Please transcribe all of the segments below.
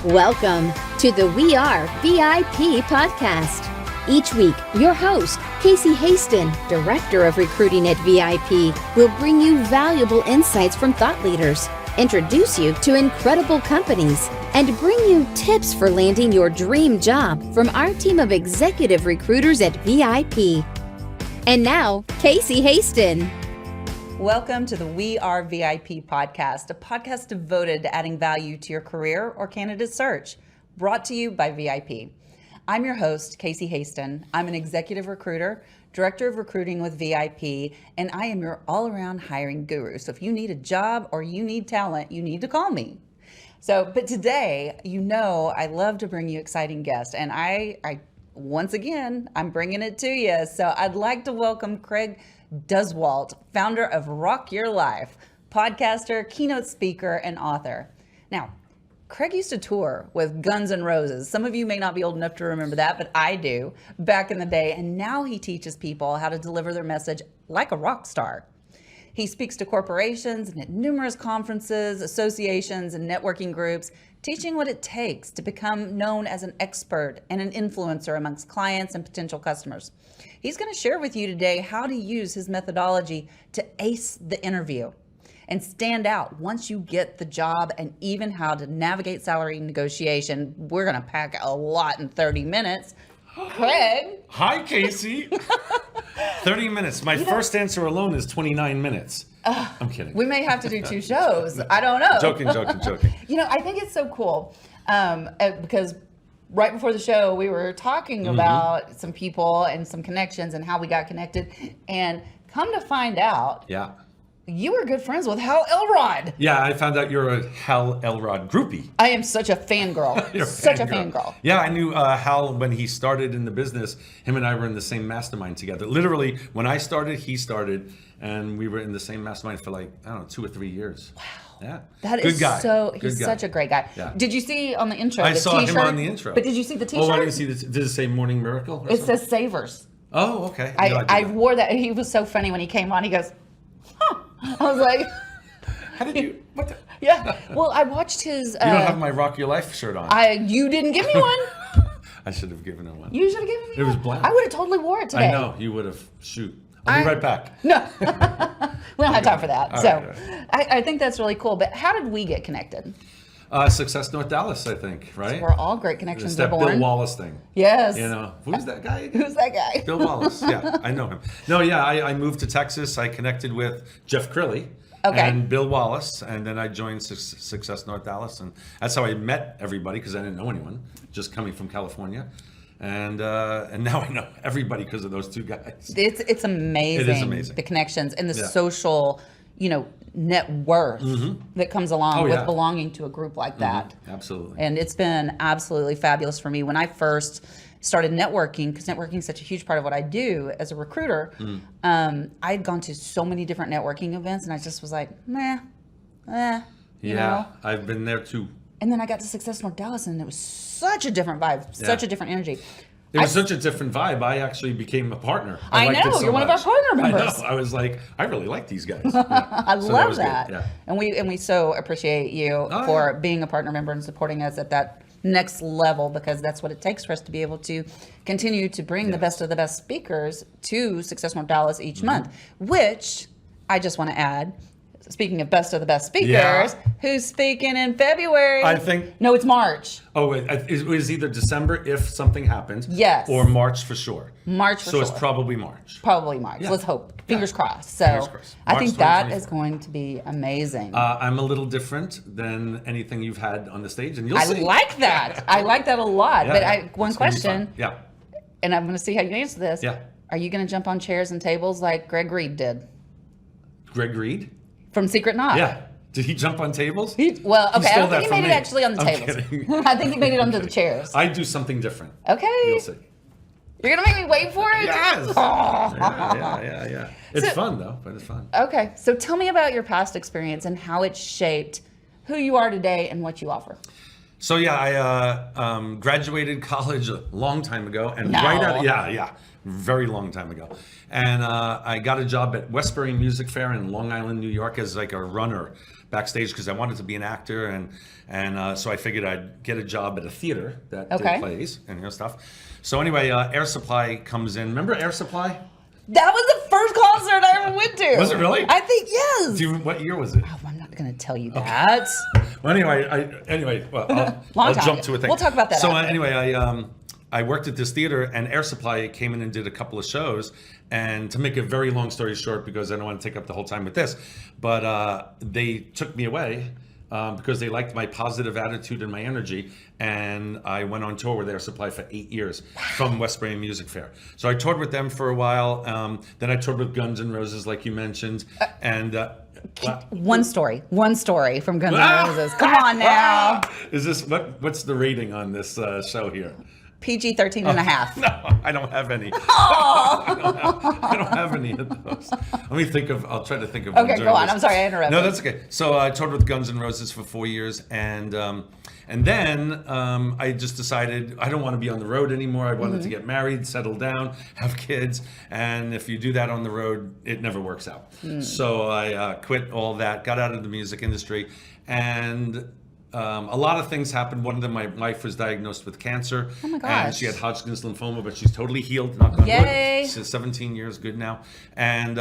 Welcome to the We Are VIP podcast. Each week, your host, Casey Hasten, Director of Recruiting at VIP, will bring you valuable insights from thought leaders, introduce you to incredible companies, and bring you tips for landing your dream job from our team of executive recruiters at VIP. And now, Casey Hasten. Welcome to the We Are VIP podcast, a podcast devoted to adding value to your career or candidate search, brought to you by VIP. I'm your host, Casey Hasten. I'm an executive recruiter, director of recruiting with VIP, and I am your all-around hiring guru. So if you need a job or you need talent, you need to call me. But today, I love to bring you exciting guests, and I once again, I'm bringing it to you. So I'd like to welcome Craig Duswalt, founder of Rock Your Life, podcaster, keynote speaker, and author. Now, Craig used to tour with Guns N' Roses. Some of you may not be old enough to remember that, but I do, back in the day. And now he teaches people how to deliver their message like a rock star. He speaks to corporations and at numerous conferences, associations, and networking groups, teaching what it takes to become known as an expert and an influencer amongst clients and potential customers. He's going to share with you today how to use his methodology to ace the interview and stand out once you get the job, and even how to navigate salary negotiation. We're going to pack a lot in 30 minutes. Craig. Hi, Casey. 30 minutes. My first answer alone is 29 minutes. I'm kidding. We may have to do 2 shows. I don't know. Joking. I think it's so cool because right before the show, we were talking about some people and some connections and how we got connected. And come to find out, you were good friends with Hal Elrod. Yeah, I found out you're a Hal Elrod groupie. I am such a fangirl. Such a fangirl. Yeah, I knew Hal when he started in the business. Him and I were in the same mastermind together. Literally, when I started, he started, and we were in the same mastermind for 2 or 3 years. Wow. Yeah. That good is guy. He's such a great guy. Yeah. Did you see on the intro I the saw t-shirt? him on the intro. But did you see the t-shirt? Oh, I didn't see did it say Morning Miracle? It says Savers. Oh, okay. I wore that. He was so funny when he came on. He goes, huh. I was like, how did you, what the? Yeah. Well, I watched his. You don't have my Rock Your Life shirt on. You didn't give me one. I should have given her one. You should have given me one. It was black. I would have totally wore it today. I know. You would have. Shoot. I'll be right back. No. We don't have time for that. All so right. I think that's really cool. But how did we get connected? Success North Dallas, I think, right? So we're all great connections. It's that Bill Wallace thing. Yes. Who's that guy? Who's that guy? Bill Wallace. Yeah, I know him. No, yeah, I moved to Texas. I connected with Jeff Crilly. Okay. And Bill Wallace, and then I joined Success North Dallas, and that's how I met everybody, because I didn't know anyone, just coming from California, and now I know everybody because of those 2 guys. It's amazing. It is amazing. The connections and the social, net worth that comes along with belonging to a group like that. Absolutely. And it's been absolutely fabulous for me. When I first started networking, because networking is such a huge part of what I do as a recruiter, I had gone to so many different networking events, and I just was like, meh, you know? I've been there too. And then I got to Success North Dallas, and it was such a different vibe, such a different energy. It was such a different vibe. I actually became a partner. I know, you're one of our partner members. I know. I was like, I really like these guys. I love that. Yeah. And we so appreciate you for being a partner member and supporting us at that next level, because that's what it takes for us to be able to continue to bring the best of the best speakers to Success North Dallas each month, which I just want to add, speaking of best of the best speakers, who's speaking in February? I think. No, it's March. Oh, it was either December if something happens. Yes. Or March for sure. March for sure. So it's probably March. Probably March. Yeah. Let's hope. Fingers crossed. So Fingers crossed. I think that is going to be amazing. I'm a little different than anything you've had on the stage, and you'll see. I like that. I like that a lot. But one question. Yeah. And I'm going to see how you answer this. Yeah. Are you going to jump on chairs and tables like Greg Reed did? Greg Reed? From Secret Knock. Yeah. Did he jump on tables? I don't think he made it actually on the tables. Kidding. I think he made it onto the chairs. I do something different. Okay. You'll see. You're going to make me wait for it? Yes. Oh. Yeah. It's fun, though, but it's fun. Okay. So tell me about your past experience and how it shaped who you are today and what you offer. So, I graduated college a long time ago. And very long time ago. And I got a job at Westbury Music Fair in Long Island, New York as like a runner backstage because I wanted to be an actor, and so I figured I'd get a job at a theater that did plays and stuff. So anyway, Air Supply comes in. Remember Air Supply? That was the first concert I ever went to. Was it really? I think yes. What year was it? Oh, I'm not going to tell you that. Well, anyway, I'll jump to a thing. We'll talk about that. So after. anyway, I worked at this theater, and Air Supply came in and did a couple of shows. And to make a very long story short, because I don't want to take up the whole time with this, but they took me away because they liked my positive attitude and my energy. And I went on tour with Air Supply for 8 years from Westbury Music Fair. So I toured with them for a while. Then I toured with Guns N' Roses, like you mentioned. And one story from Guns N' Roses. Come on now. Is this what's the rating on this show here? PG 13 and a half. No, I don't have any. I don't have any of those. I'll try to think of Okay, go on. I'm sorry, I interrupted. No, that's okay. So I toured with Guns N' Roses for 4 years, and then I just decided I don't want to be on the road anymore. I wanted to get married, settle down, have kids, and if you do that on the road, it never works out. So I quit all that, got out of the music industry, and a lot of things happened. One of them, my wife was diagnosed with cancer. Oh my gosh. And she had Hodgkin's lymphoma, but she's totally healed. Knock on wood. She's 17 years good now. And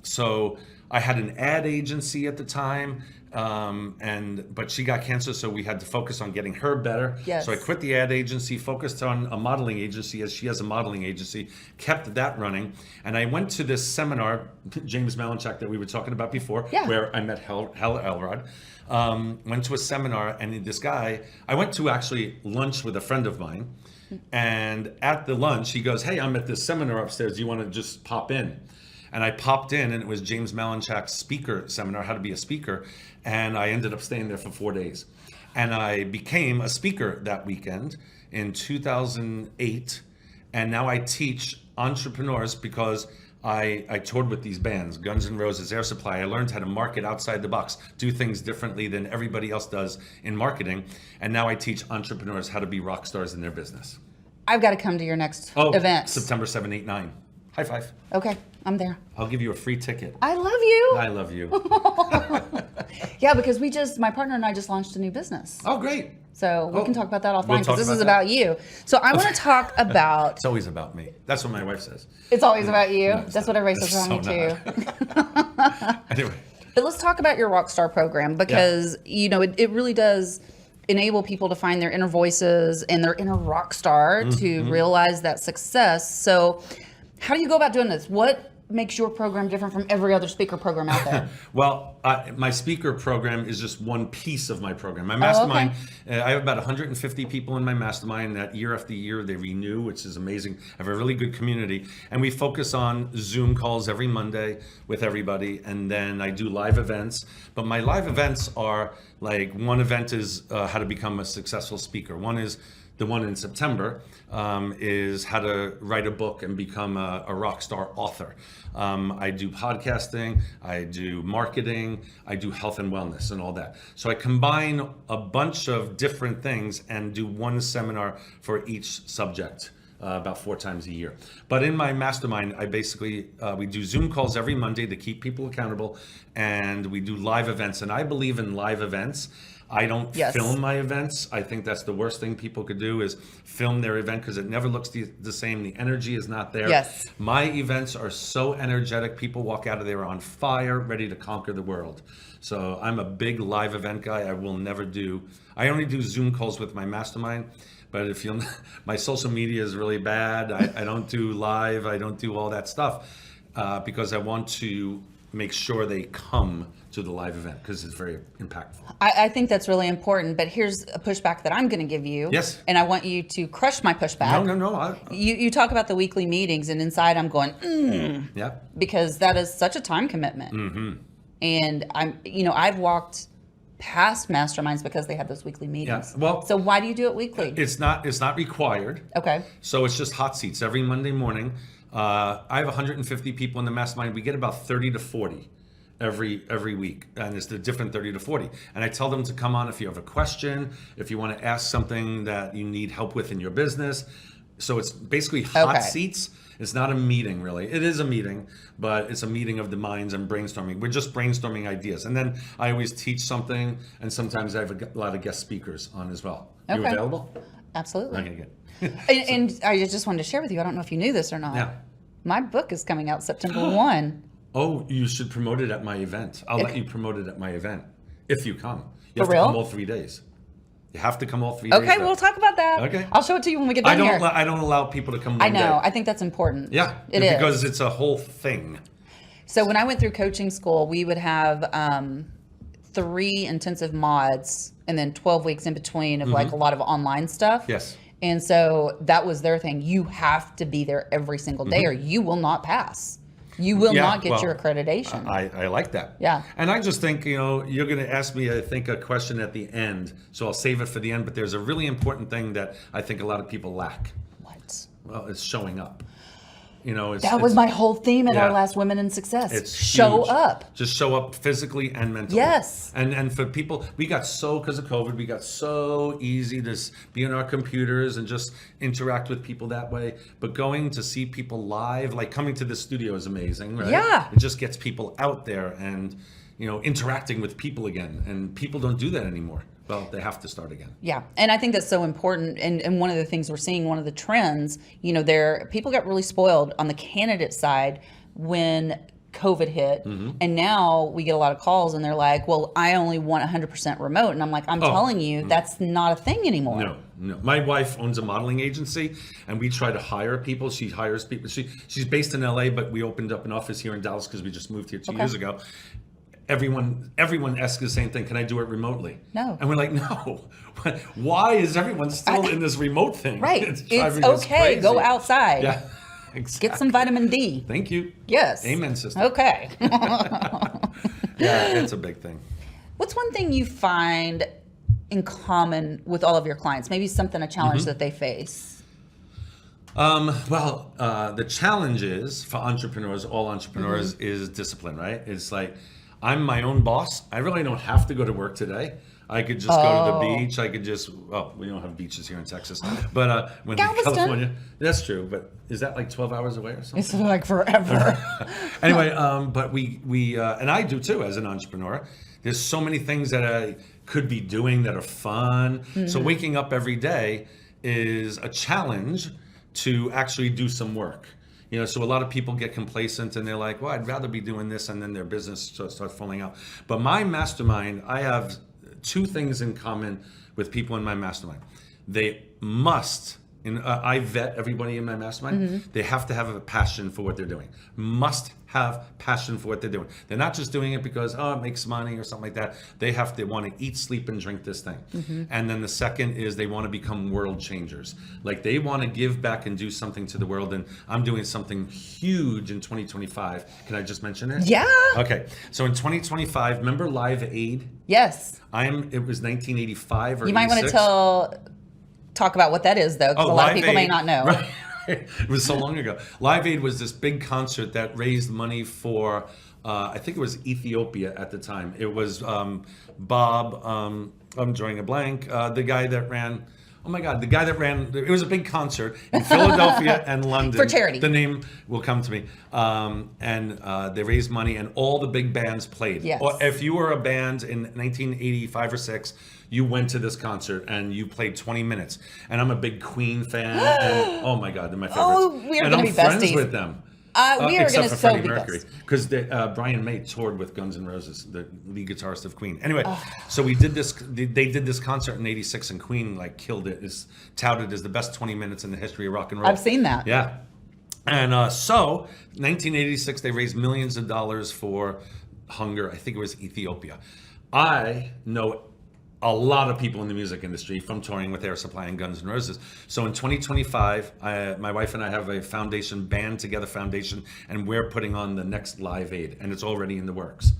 so I had an ad agency at the time, but she got cancer, so we had to focus on getting her better. Yes. So I quit the ad agency, focused on a modeling agency, as she has a modeling agency, kept that running. And I went to this seminar, James Malinchak, that we were talking about before, where I met Hal Elrod. Went to a seminar, and this guy, I went to actually lunch with a friend of mine, and at the lunch he goes, "Hey, I'm at this seminar upstairs, do you want to just pop in?" And I popped in, and it was James Malinchak's speaker seminar, how to be a speaker, and I ended up staying there for 4 days. And I became a speaker that weekend in 2008, and now I teach entrepreneurs because I toured with these bands, Guns N' Roses, Air Supply. I learned how to market outside the box, do things differently than everybody else does in marketing. And now I teach entrepreneurs how to be rock stars in their business. I've got to come to your next event. September 7, 8, 9. High five. Okay, I'm there. I'll give you a free ticket. I love you. I love you. Yeah, because my partner and I just launched a new business. Oh, great. So we can talk about that offline because this is about about you. So I want to talk about... It's always about me. That's what my wife says. It's always about you? No, That's what everybody says around me too. Anyway. But let's talk about your Rockstar program because, it really does enable people to find their inner voices and their inner rock star to realize that success. So how do you go about doing this? What makes your program different from every other speaker program out there? Well, my speaker program is just one piece of my program. My mastermind, I have about 150 people in my mastermind that year after year they renew, which is amazing. I have a really good community. And we focus on Zoom calls every Monday with everybody. And then I do live events. But my live events are like, one event is how to become a successful speaker. One is the one in September is how to write a book and become a Rockstar author. I do podcasting, I do marketing, I do health and wellness and all that. So I combine a bunch of different things and do one seminar for each subject. About 4 times a year. But in my mastermind, I basically, we do Zoom calls every Monday to keep people accountable, and we do live events. And I believe in live events. I don't film my events. I think that's the worst thing people could do is film their event because it never looks the same. The energy is not there. Yes. My events are so energetic. People walk out of there on fire, ready to conquer the world. So I'm a big live event guy. I only do Zoom calls with my mastermind. But my social media is really bad. I don't do live. I don't do all that stuff because I want to make sure they come to the live event because it's very impactful. I think that's really important, but here's a pushback that I'm going to give you. Yes. And I want you to crush my pushback. No. You talk about the weekly meetings, and inside I'm going, Yeah. because that is such a time commitment. Mm-hmm. And I've walked past masterminds because they have those weekly meetings. Yeah. Well, so why do you do it weekly? It's not required. Okay. So it's just hot seats every Monday morning. I have 150 people in the mastermind. We get about 30 to 40 every week, and it's the different 30 to 40. And I tell them to come on if you have a question, if you want to ask something that you need help with in your business. So it's basically hot Okay. seats. It's not a meeting, really. It is a meeting, but it's a meeting of the minds and brainstorming. We're just brainstorming ideas. And then I always teach something, and sometimes I have a lot of guest speakers on as well. You Okay. available? Absolutely. Okay, good. And I just wanted to share with you, I don't know if you knew this or not. Yeah. My book is coming out September 1. Oh, you should promote it at my event. I'll let you promote it at my event if you come. You have For to real? come all 3 days. You have to come all 3 days. Okay, though. we'll talk about that. Okay. I'll show it to you when we get done here. I don't allow people to come I one know. day. I think that's important. Yeah, It is. because it's a whole thing. So when I went through coaching school, we would have 3 intensive mods and then 12 weeks in between of like a lot of online stuff. Yes. And so that was their thing. You have to be there every single day or you will not pass. You will Yeah, not get well, your accreditation. I like that. Yeah. And I just think, you're going to ask me, I think, a question at the end. So I'll save it for the end. But there's a really important thing that I think a lot of people lack. What? Well, it's showing up. That was my whole theme at our yeah. last Women in Success. It's Show huge. up. Just show up physically and mentally. Yes. And for people, because of COVID, we got so easy to be on our computers and just interact with people that way. But going to see people live, like coming to the studio is amazing, right? Yeah. It just gets people out there and, interacting with people again. And people don't do that anymore. Well, they have to start again. Yeah, and I think that's so important. And one of the things we're seeing, one of the trends, people got really spoiled on the candidate side when COVID hit. And now we get a lot of calls and they're like, well, I only want 100% remote. And I'm like, I'm telling you, that's not a thing anymore. No. My wife owns a modeling agency, and we try to hire people. She hires people. She's based in LA, but we opened up an office here in Dallas because we just moved here 2 years ago. Everyone asks the same thing. Can I do it remotely? No. And we're like, no. Why is everyone still in this remote thing? Right. It's It's driving us okay. crazy. Go outside. Yeah. Exactly. Get some vitamin D. Thank you. Yes. Amen, sister. Okay. Yeah, it's a big thing. What's one thing you find in common with all of your clients? Maybe something, a challenge that they face. The challenge is for entrepreneurs, all entrepreneurs, is discipline, right? It's like, I'm my own boss. I really don't have to go to work today. I could just go to the beach. I could just, we don't have beaches here in Texas, but when in Galveston. California, that's true. But is that like 12 hours away or something? It's like forever. Anyway, but we and I do too as an entrepreneur. There's so many things that I could be doing that are fun. So waking up every day is a challenge to actually do some work. So a lot of people get complacent and they're like, well, I'd rather be doing this, and then their business starts falling out. But my mastermind, I have 2 things in common with people in my mastermind. They must, I vet everybody in my mastermind, they have to have a passion for what they're doing. Must have passion for what they're doing. They're not just doing it because, it makes money or something like that. They want to eat, sleep, and drink this thing. And then the second is they want to become world changers. Like they want to give back and do something to the world. And I'm doing something huge in 2025. Can I just mention it? Yeah. Okay. So in 2025, remember Live Aid? Yes. It was 1985 or You might want 86? to talk about what that is, though, because a lot of Live people may Aid, not know. Right. It was so long ago. Live Aid was this big concert that raised money for, I think it was Ethiopia at the time. It was Bob, I'm drawing a blank, the guy that ran, it was a big concert in Philadelphia and London. For charity. The name will come to me. And they raised money, and all the big bands played. Yes. Or if you were a band in 1985 or 6, you went to this concert and you played 20 minutes. And I'm a big Queen fan. And, oh my God, they're my favorites. Oh, we are and going to I'm be friends besties. with them. We are going to so be Mercury, besties. because Brian May toured with Guns N' Roses, the lead guitarist of Queen. Anyway, so we did this. They did this concert in '86, and Queen killed it. Is touted as the best 20 minutes in the history of rock and roll. I've seen that. Yeah, and so 1986, they raised millions of dollars for hunger. I think it was Ethiopia. I know a lot of people in the music industry from touring with Air Supply and Guns N' Roses. So in 2025, my wife and I have a foundation, Band Together Foundation, and we're putting on the next Live Aid, and it's already in the works.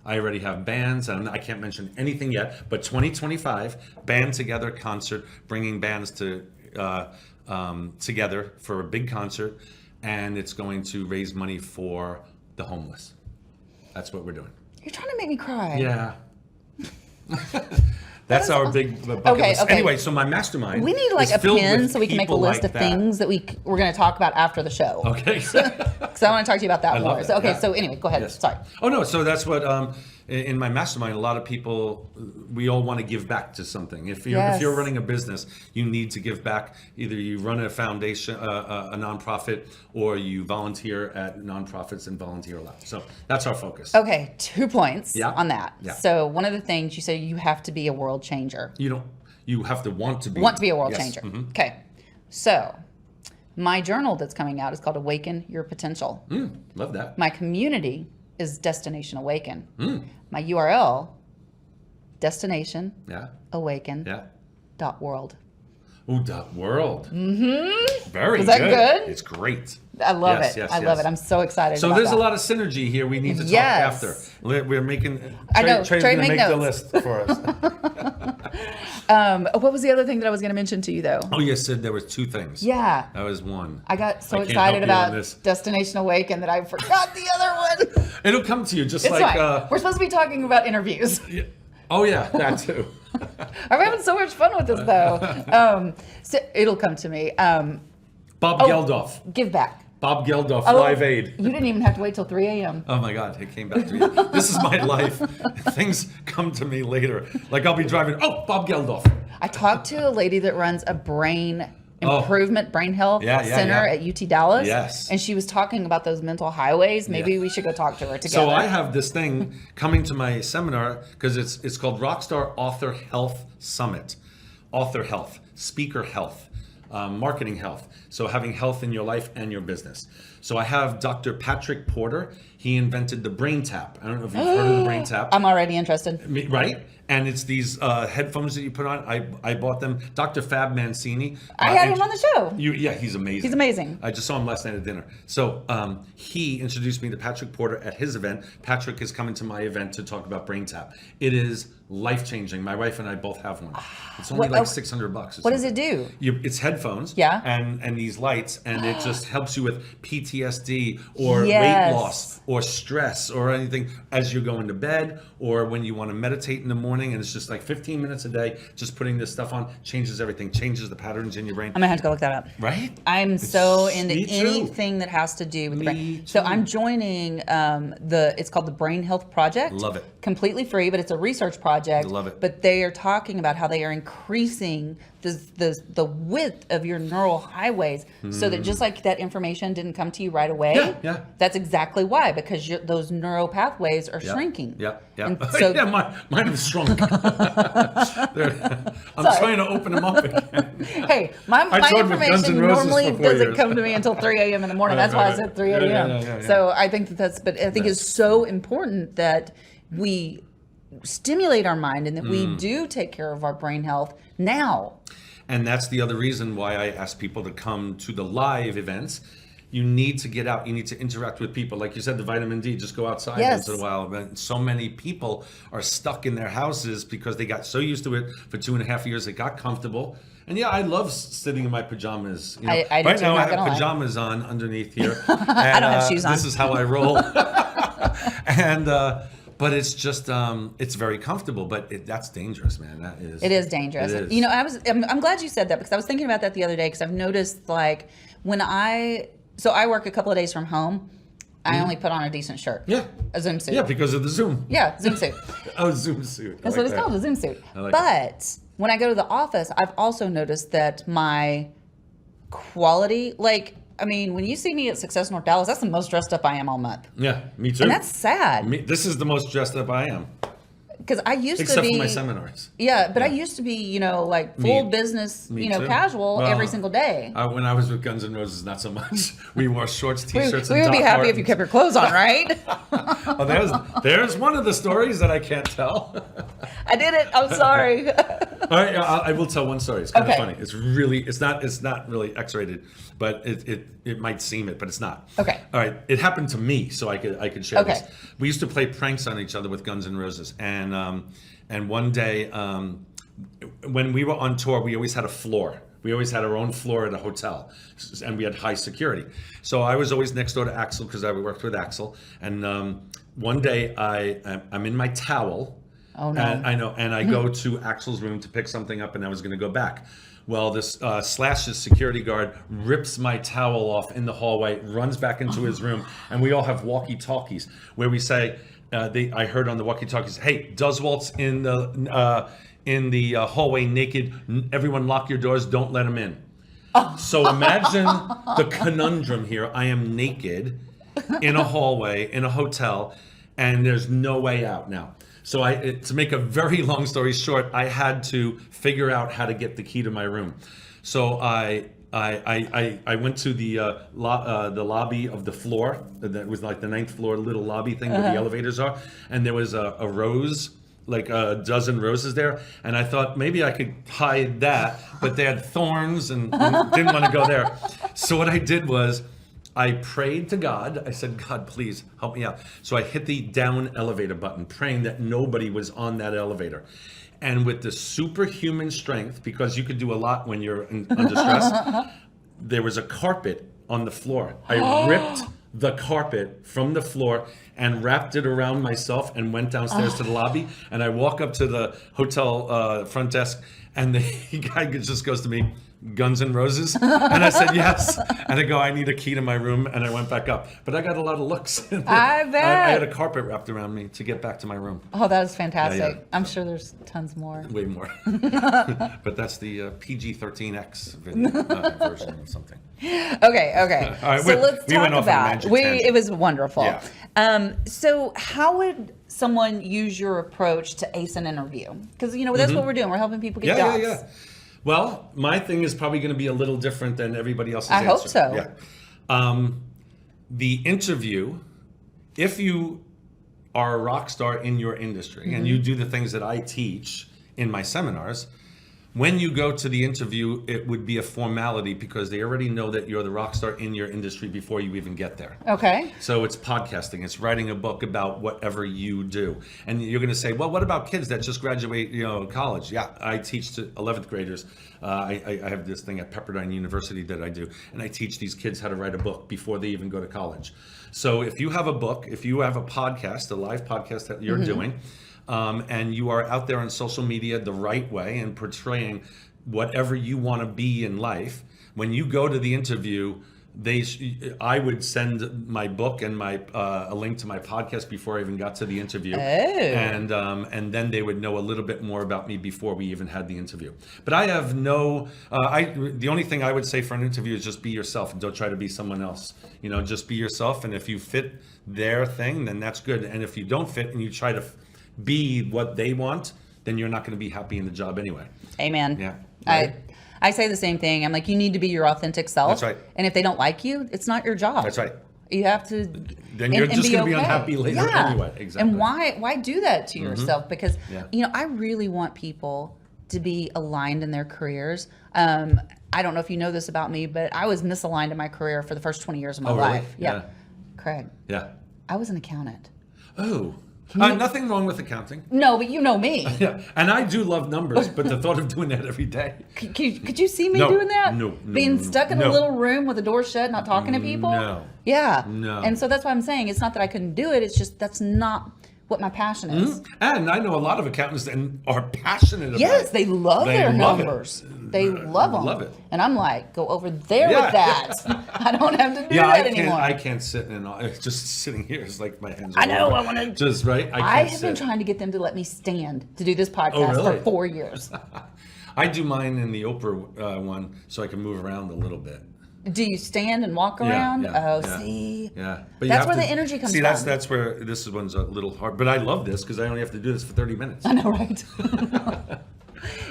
I already have bands, and I can't mention anything yet, but 2025, Band Together concert, bringing bands together for a big concert, and it's going to raise money for the homeless. That's what we're doing. You're trying to make me cry. Yeah. That's our big bucket list. Okay. Anyway, so my mastermind. We need like is a filled pen with so we can make a people list like of things that we're going to talk about after the show. Okay. Because I want to talk to you about that I more. love it, So, okay, yeah. so anyway, go ahead. Yes. Sorry. Oh no, so that's what in my mastermind, a lot of people, we all want to give back to something. If you're running a business, you need to give back. Either you run a foundation, a nonprofit, or you volunteer at nonprofits and volunteer a lot. So that's our focus. Okay, 2 points on that. Yeah. So one of the things you say, you have to be a world changer. You have to want to be. Want to be a world Yes. changer. Mhm. Okay. So my journal that's coming out is called Awaken Your Potential. Love that. My community is Destination Awaken. My URL, Destination Yeah. Awaken Yeah. .world. Ooh, .world. Very Is that good? It's great. I love Yes, it. yes, I love yes. it. I'm so excited So about there's that. a lot of synergy here. We need to talk Yes. after. We're making. I know. Trey's Trey, going to make make the notes. list for us. What was the other thing that I was going to mention to you, though? Oh, you said there was 2 things. Yeah. That was one. I got so I can't excited help you on about this. Destination Awaken that I forgot the other one. It'll come to you just It's like. fine. We're supposed to be talking about interviews. Yeah. Oh yeah, that too. I'm having so much fun with this, though. So it'll come to me. Bob Geldof. Give back. Bob Geldof, Oh, Live Aid. You didn't even have to wait till 3 a.m. Oh my God, it came back to me. This is my life. Things come to me later. Like I'll be driving. Oh, Bob Geldof. I talked to a lady that runs a brain improvement, brain health center at UT Dallas. Yes. And she was talking about those mental highways. Maybe we should go talk to her together. So I have this thing coming to my seminar because it's called Rockstar Author Health Summit. Author health, speaker health, marketing health. So having health in your life and your business. So I have Dr. Patrick Porter. He invented the Brain Tap. I don't know if you've heard of the Brain Tap. I'm already interested. Right? And it's these headphones that you put on. I bought them. Dr. Fab Mancini. I had him on the show. Yeah, he's amazing. He's amazing. I just saw him last night at dinner. So he introduced me to Patrick Porter at his event. Patrick is coming to my event to talk about Brain Tap. It is life-changing. My wife and I both have one. It's only like $600. What does it do? It's headphones. Yeah. And these lights, and it just helps you with PTSD or Yes. weight loss or stress or anything as you're going to bed or when you want to meditate in the morning. And it's just like 15 minutes a day. Just putting this stuff on changes everything, changes the patterns in your brain. I'm gonna have to go look that up. Right? I'm so into me too. anything that has to do with the brain. Me So too. I'm joining it's called the Brain Health Project. Love it. Completely free, but it's a research project. Love it. But they are talking about how they are increasing the width of your neural highways so that just like that information didn't come to you right away. Yeah. That's exactly why, because those neural pathways are shrinking. Yeah. And so yeah, mine have shrunk. I'm trying to open them up again. hey, my toured with Guns information N' Roses normally for 4 doesn't years. come to me until 3 a.m. in the morning. Right, That's why right, I said right. 3 a.m. Yeah. So I think but I think it's so important that we stimulate our mind and that we do take care of our brain health now. And that's the other reason why I ask people to come to the live events. You need to get out. You need to interact with people. Like you said, the vitamin D, just go outside Yes. once in a while. But so many people are stuck in their houses because they got so used to it for 2.5 years. They got comfortable. And yeah, I love sitting in my pajamas. You know, I do right too, now, I not have gonna lie. pajamas on underneath here. I don't have shoes on. This is how I roll. And but it's just it's very comfortable. But that's dangerous, man. That is. It is dangerous. It is. You know, I'm glad you said that because I was thinking about that the other day because I've noticed like when I work a couple of days from home, I only put on a decent shirt. Yeah. A Zoom suit. Yeah, because of the Zoom. Yeah, Zoom suit. Oh, Zoom suit. That's what it's called, a Zoom suit. I like But when I go to the office, I've also noticed that my quality, like, I mean, when you see me at Success North Dallas, that's the most dressed up I am all month. Yeah, me too. And that's sad This is the most dressed up I am, because I used except to be for my seminars. Yeah, but I used to be, you know, like full business, Me you know, too. casual Well, every single day. When I was with Guns N' Roses, not so much. We wore shorts, t-shirts, We and would be Doc happy if you Martens. kept your clothes on, right? Oh, there's one of the stories that I can't tell. I did it. I'm sorry. All right, I will tell one story. It's kind Okay. of funny. It's not really X-rated, but it might seem it, but it's not. Okay. All right. It happened to me, so I could share Okay. this. We used to play pranks on each other with Guns N' Roses, and one day when we were on tour, we always had a floor. We always had our own floor at a hotel, and we had high security. So I was always next door to Axel because I worked with Axel. And one day I'm in my towel, Oh, no. And I know. And I go to Axel's room to pick something up, and I was going to go back. Well, this Slash's security guard rips my towel off in the hallway, runs back into his room, and we all have walkie-talkies where we say, I heard on the walkie-talkies, "Hey, Duswalt's in the hallway naked. Everyone lock your doors. Don't let him in." So imagine the conundrum here. I am naked in a hallway in a hotel, and there's no way out now. So to make a very long story short, I had to figure out how to get the key to my room. So I went to the lobby of the floor. That was like the 9th floor little lobby thing where the elevators are, and there was a rose, like a dozen roses there, and I thought maybe I could hide that, but they had thorns and didn't want to go there. So what I did was I prayed to God. I said, "God, please help me out." So I hit the down elevator button, praying that nobody was on that elevator. And with the superhuman strength, because you could do a lot when you're under stress, there was a carpet on the floor. I ripped the carpet from the floor and wrapped it around myself and went downstairs to the lobby. And I walk up to the hotel front desk, and the guy just goes to me, "Guns N' Roses?" And I said, "Yes." And I go, "I need a key to my room." And I went back up. But I got a lot of looks. I bet. I had a carpet wrapped around me to get back to my room. Oh, that is fantastic. Yeah. I'm sure there's tons more. Way more. But that's the PG-13X version of something. Okay. All right, So let's we talk went off on a about magic tangent. it was wonderful. Yeah. So how would someone use your approach to ace an interview? Because that's what we're doing. We're helping people get jobs. Yeah. Well, my thing is probably going to be a little different than everybody else's I answer. hope so. Yeah. The interview, if you are a rock star in your industry and you do the things that I teach in my seminars, when you go to the interview, it would be a formality because they already know that you're the rock star in your industry before you even get there. Okay. So it's podcasting, it's writing a book about whatever you do. And you're going to say, well, what about kids that just graduate, college? Yeah, I teach to 11th graders. I have this thing at Pepperdine University that I do, and I teach these kids how to write a book before they even go to college. So if you have a book, if you have a podcast, a live podcast that you're doing, and you are out there on social media the right way and portraying whatever you want to be in life, when you go to the interview, I would send my book and a link to my podcast before I even got to the interview, and then they would know a little bit more about me before we even had the interview. But I have the only thing I would say for an interview is just be yourself and don't try to be someone else. Just be yourself, and if you fit their thing, then that's good. And if you don't fit and you try to be what they want, then you're not going to be happy in the job anyway. Amen. Yeah. Right? I say the same thing. I'm like, you need to be your authentic self. That's right. And if they don't like you, it's not your job. That's right. You have to. Then you're just going to be okay. unhappy later anyway. Exactly. And why do that to yourself? Because Yeah. I really want people to be aligned in their careers. I don't know if you know this about me, but I was misaligned in my career for the first 20 years of my Oh, really? life. Yeah. Craig. Yeah. I was an accountant. Oh. Nothing wrong with accounting. No, but you know me. Yeah, and I do love numbers, but the thought of doing that every day. Could you see me No, doing that? no, Being stuck in a no. little room with the door shut, not talking to people? No. Yeah. No. And so that's why I'm saying it's not that I couldn't do it. It's just that's not what my passion is. And I know a lot of accountants that are passionate about it. Yes, they love their love it. numbers. They love them. Love it. And I'm like, go over there Yeah. with that. I don't have to do Yeah, that anymore. I can't sit in. Just sitting here is like my hands. I know, over. I wanna- Just right. I I can't have sit. been trying to get them to let me stand to do this podcast Oh, really? for 4 years. I do mine in the Oprah one, so I can move around a little bit. Do you stand and walk around? See? Yeah. But you That's have where to- the energy comes see, from. that's where this one's a little hard. But I love this because I only have to do this for 30 minutes. I know, right?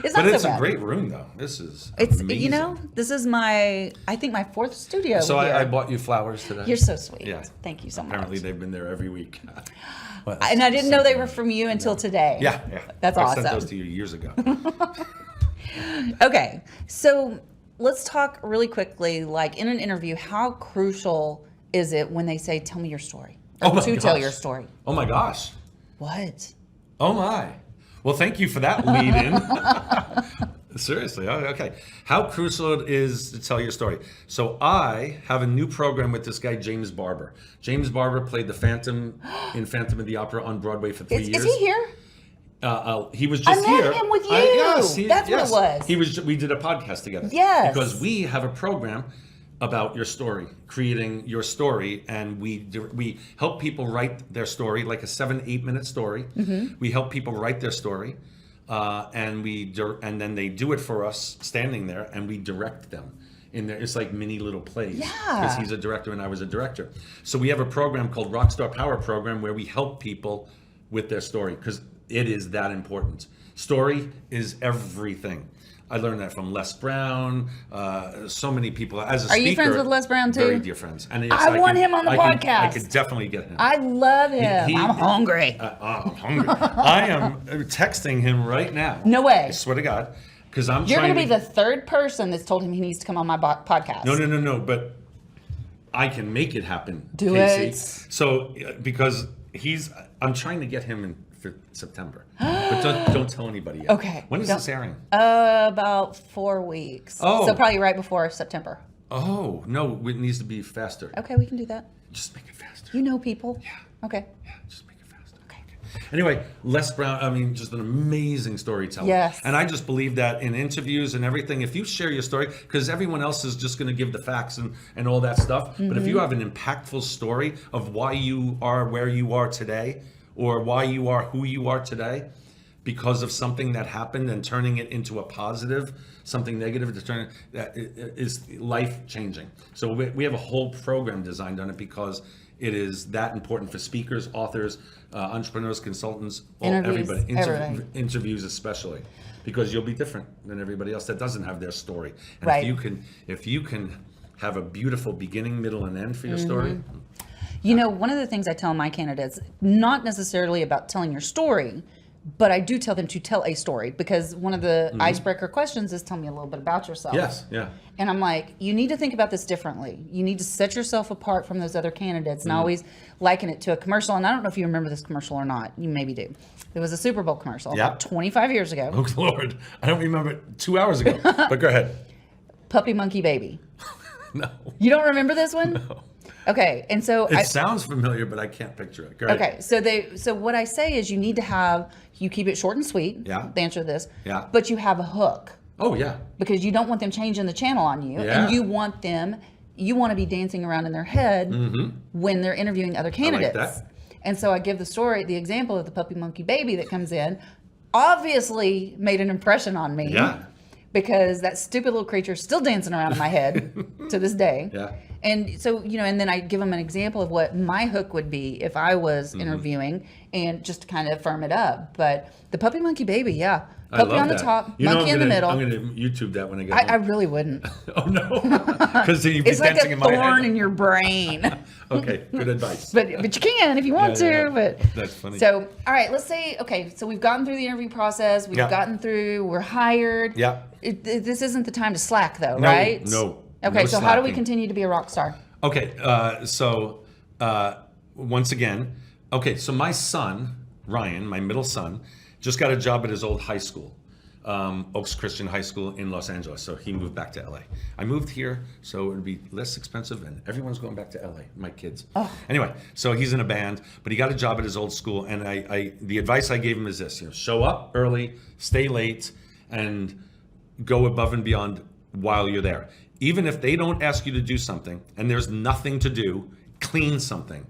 It's not But it's so a bad. great room, though. This is It's amazing. this is I think my 4th studio. So here. I bought you flowers today. You're so sweet. Yeah. Thank you so much. Apparently they've been there every week. Well, And I didn't know they were from you until today. Yeah. That's I awesome. sent those to you years ago. Okay, so let's talk really quickly. Like in an interview, how crucial is it when they say, "Tell me your story," or Oh my to tell gosh. your story? Oh my gosh. What? Oh my. Well, thank you for that lead in. Seriously. Oh, okay. How crucial it is to tell your story. So I have a new program with this guy, James Barber. James Barber played the Phantom in Phantom of the Opera on Broadway for 3 years. Is he here? He was just I met here. him with you. Yes, That's what it was. We did a podcast together. Yes. Because we have a program about your story, creating your story, and we help people write their story, like a 7-8 minute story. We help people write their story, and then they do it for us, standing there, and we direct them. In there, it's like mini little plays. Yeah. Because he's a director and I was a director. So we have a program called Rockstar Power Program where we help people with their story, because it is that important. Story is everything. I learned that from Les Brown, so many people. As a speaker, you friends with Les Brown too? Very dear friends. And yes, I want him on the podcast. I could definitely get him. I love him. I'm hungry. I'm hungry. I am texting him right now. No way. I swear to God. Because You're going to be the third person that's told him he needs to come on my podcast. No. But I can make it happen. Do Casey. it. So because I'm trying to get him in for September, but don't tell anybody yet. Okay. When is this airing? About 4 weeks. Oh. So probably right before September. Oh no, it needs to be faster. Okay, we can do that. Just make it faster. You know people. Yeah. Okay. Yeah, just make it faster. Okay. Anyway, Les Brown, just an amazing storyteller. Yes. And I just believe that in interviews and everything, if you share your story, because everyone else is just going to give the facts and all that stuff. But if you have an impactful story of why you are where you are today, or why you are who you are today, because of something that happened, and turning it into a positive, something negative to turn that is life changing. So we have a whole program designed on it, because it is that important for speakers, authors, entrepreneurs, consultants, everybody. Interviews especially, because you'll be different than everybody else that doesn't have their story. And right. if you can have a beautiful beginning, middle, and end for your story. You know, one of the things I tell my candidates, not necessarily about telling your story, but I do tell them to tell a story, because one of the icebreaker questions is, tell me a little bit about yourself. Yes, yeah. And I'm like, you need to think about this differently. You need to set yourself apart from those other candidates. And I always liken it to a commercial. And I don't know if you remember this commercial or not. You maybe do. It was a Super Bowl commercial about 25 years ago. Oh, Lord. I don't remember it 2 hours ago. But go ahead. Puppy Monkey Baby. No. You don't remember this one? No. Okay, and so it sounds familiar, but I can't picture it. Go ahead. Okay, so what I say is, you need to keep it short and sweet. Yeah. The answer to this. Yeah. But you have a hook. Oh yeah. Because you don't want them changing the channel on you, Yeah. and you want to be dancing around in their head when they're interviewing other candidates. I like that. And so I give the example of the Puppy Monkey Baby that comes in, obviously made an impression on me. Yeah. Because that stupid little creature is still dancing around in my head to this day. Yeah. And so, and then I give them an example of what my hook would be if I was interviewing, and just to kind of firm it up. But the Puppy Monkey Baby, yeah. Puppy on the top, monkey in the middle. I'm going to YouTube that when I get I home. really wouldn't. Oh, no. Because you'd be It's like dancing a in my head. thorn in your brain. Okay, good advice. But you can if you want to. But that's funny. So, all right, let's say, so we've gotten through the interview process. We're hired. Yeah. This isn't the time to slack, though, No, right? no. Okay, No so how do we slacking. continue to be a rock star? Okay, once again, so my son, Ryan, my middle son, just got a job at his old high school, Oaks Christian High School in Los Angeles. So he moved back to LA. I moved here, so it would be less expensive, and everyone's going back to LA, my kids. Oh. Anyway, so he's in a band, but he got a job at his old school, and the advice I gave him is this: show up early, stay late, and go above and beyond while you're there. Even if they don't ask you to do something and there's nothing to do, clean something,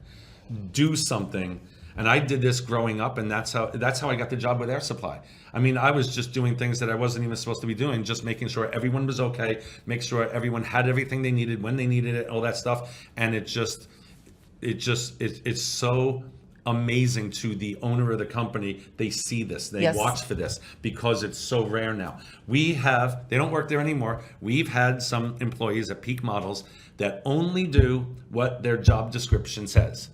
do something. And I did this growing up, and that's how I got the job with Air Supply. I mean, I was just doing things that I wasn't even supposed to be doing, just making sure everyone was okay, make sure everyone had everything they needed when they needed it, all that stuff. And it's so amazing to the owner of the company. They see this, they watch for this, because it's so rare now. They don't work there anymore. We've had some employees at Peak Models that only do what their job description says.